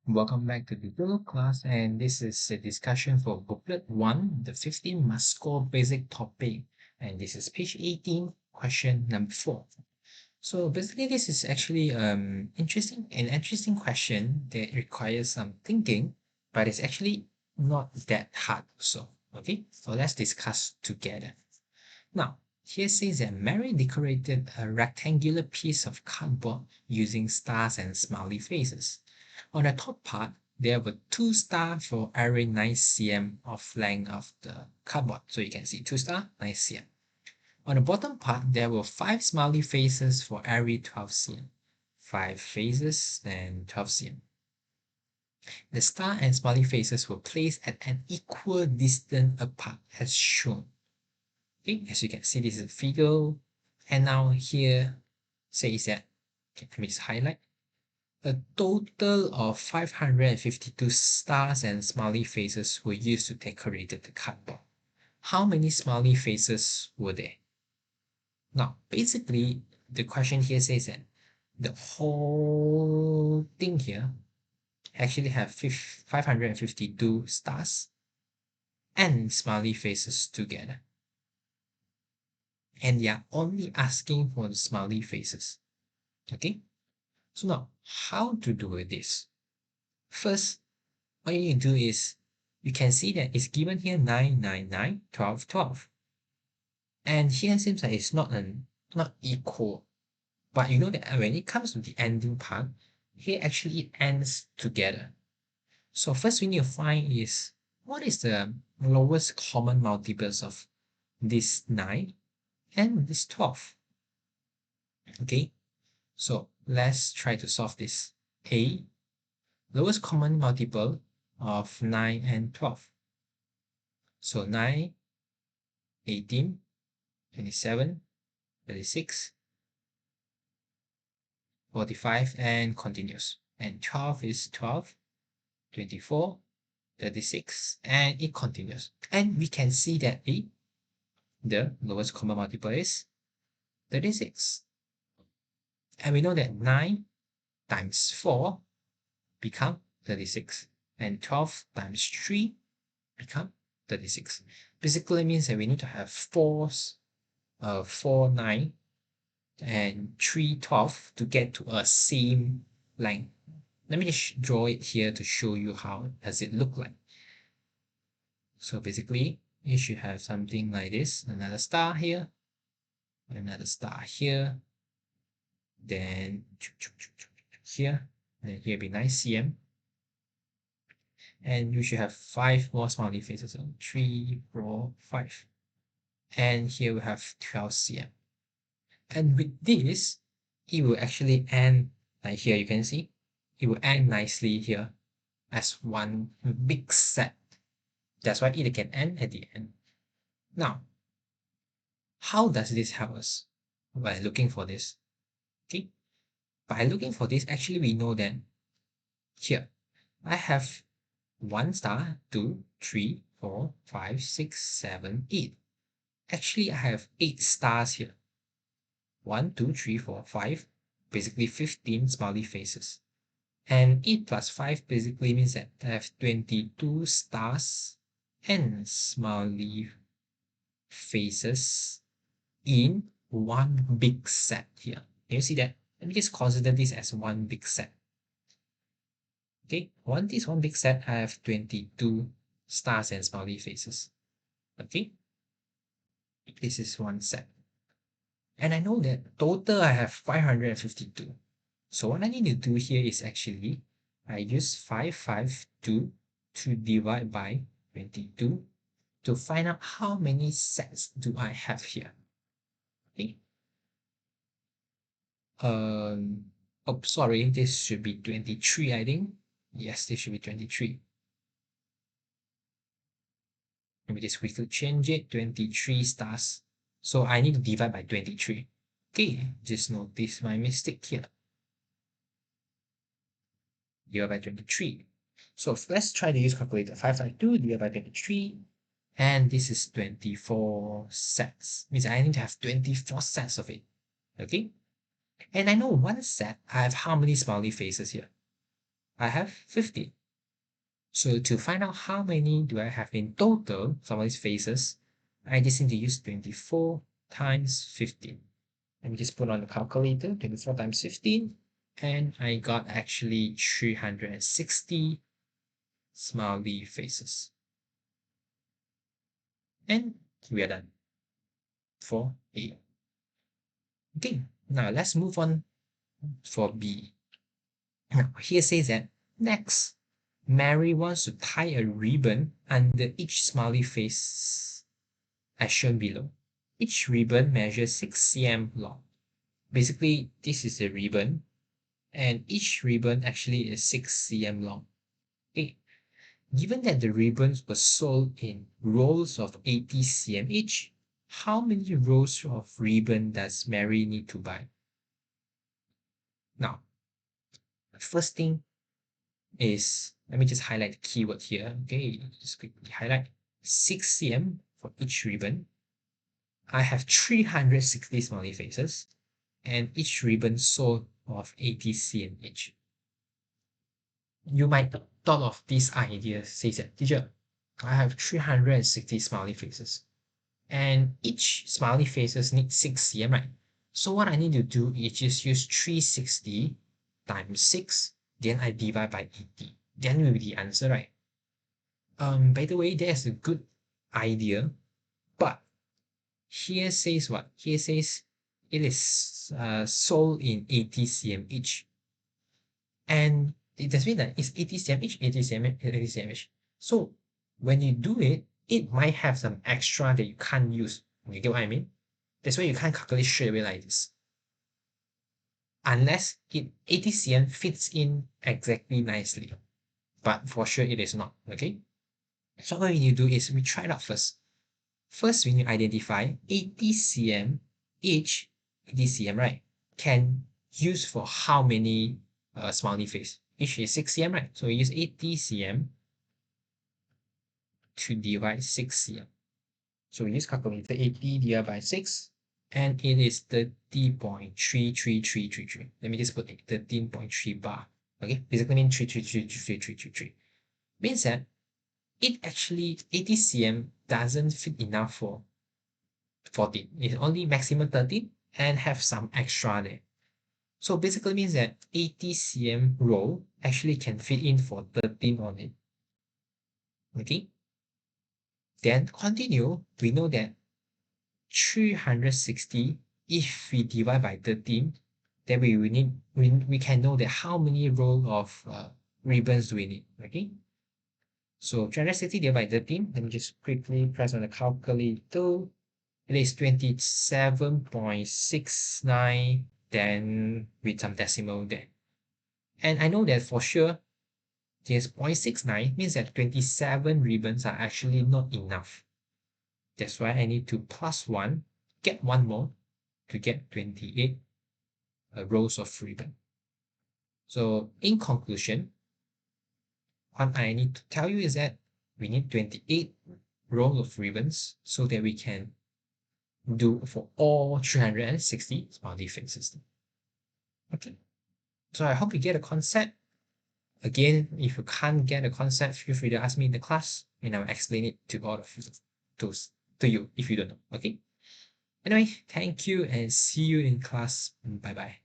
Welcome back to the Google class, and this is a discussion for Booklet 1, the 15 must score basic topic, and this is page 18, question number 4. So basically, this is actually an interesting question that requires some thinking, but it's actually not that hard. So let's discuss together. Now, here says that Mary decorated a rectangular piece of cardboard using stars and smiley faces. On the top part, there were 2 stars for every 9 cm of length of the cardboard. So you can see 2 stars, 9 cm. On the bottom part, there were 5 smiley faces for every 12 cm. 5 faces and 12 cm. The star and smiley faces were placed at an equal distance apart as shown. Okay, as you can see, this is a figure, and now here says that, let me just highlight, a total of 552 stars and smiley faces were used to decorate the cardboard. How many smiley faces were there? Now, basically, the question here says that the whole thing here actually have 552 stars and smiley faces together. And they are only asking for the smiley faces. Okay, so now how to do this? First, what you need to do is, you can see that it's given here 9, 9, 9, 12, 12. And here it seems like it's not equal. But you know that when it comes to the ending part, here actually it ends together. So first we need to find is, what is the lowest common multiples of this 9 and this 12? Okay, so let's try to solve this. A, lowest common multiple of 9 and 12. So 9, 18, 27, 36, 45, and continues. And 12 is 12, 24, 36, and it continues. And we can see that the lowest common multiple is 36. And we know that 9 times 4 become 36. And 12 times 3 become 36. Basically means that we need to have 4, 9, and 3, 12 to get to a same length. Let me just draw it here to show you how does it look like. So basically, you should have something like this, another star here, another star here, then here, and here be 9 cm. And you should have 5 more smiley faces, so 3, 4, 5. And here we have 12 cm. And with this, it will actually end, like here you can see, it will end nicely here as one big set. That's why it can end at the end. Now, how does this help us by looking for this? Okay, by looking for this, actually we know that here I have 1 star, 2, 3, 4, 5, 6, 7, 8. Actually, I have 8 stars here. 1, 2, 3, 4, 5, basically 15 smiley faces. And 8 plus 5 basically means that I have 22 stars and smiley faces in one big set here. Can you see that? Let me just consider this as one big set. Okay, this one big set, I have 22 stars and smiley faces. Okay, this is one set. And I know that total I have 552. So what I need to do here is actually, I use 552 to divide by 22 to find out how many sets do I have here. Okay. Oh, sorry, this should be 23, I think. Yes, this should be 23. Maybe this we could change it, 23 stars. So I need to divide by 23. Okay, just notice my mistake here. Divide by 23. So let's try to use calculator. 552 divided by 23. And this is 24 sets. Means I need to have 24 sets of it. Okay? And I know one set, I have how many smiley faces here? I have 15. So to find out how many do I have in total from these faces, I just need to use 24 times 15. Let me just put on the calculator, 24 times 15, and I got actually 360 smiley faces. And we are done for A. Okay, now let's move on for B. Here says that next, Mary wants to tie a ribbon under each smiley face as shown below. Each ribbon measures 6 cm long. Basically, this is a ribbon, and each ribbon actually is 6 cm long. Okay. Given that the ribbons were sold in rolls of 80 cm each, how many rolls of ribbon does Mary need to buy? Now, first thing is, let me just highlight the keyword here. Okay, just quickly highlight 6 cm for each ribbon. I have 360 smiley faces, and each ribbon sold of 80 cm each. You might have thought of this idea, says that, teacher, I have 360 smiley faces, and each smiley faces needs 6 cm, right? So what I need to do is just use 360 times 6, then I divide by 80. Then will be the answer, right? By the way, that's a good idea, but here says what? Here says it is sold in 80 cm each. And it does mean that it's 80 cm each, 80 cm, 80 cm each. So when you do it, it might have some extra that you can't use. You get what I mean? That's why you can't calculate straight away like this. Unless it 80 cm fits in exactly nicely. But for sure it is not, okay? So what we need to do is we try it out first. First, we need to identify 80 cm each, 80 cm, right, can use for how many smiley face? Each is 6 cm, right? So we use 80 cm to divide 6 cm. So we use calculator 80 divided by 6, and it is 30.33333. Let me just put 13.3 bar. Okay, basically means 3333333. Means that it actually 80 cm doesn't fit enough for 14. It's only maximum 13 and have some extra there. So basically means that 80 cm roll actually can fit in for 13 on it. Okay. Then continue, we know that 360, if we divide by 13, then we can know that how many roll of ribbons do we need. Okay. So 360 divided by 13, let me just quickly press on the calculator. It is 27.69, then with some decimal there. And I know that for sure, this 0.69 means that 27 ribbons are actually not enough. That's why I need to plus 1, get 1 more to get 28 rows of ribbon. So in conclusion, what I need to tell you is that we need 28 rows of ribbons so that we can do for all 360 smiley faces. Okay, so I hope you get a concept. Again, if you can't get a concept, feel free to ask me in the class and I'll explain it to all of you, to you if you don't know. Okay. Anyway, thank you and see you in class. Bye bye.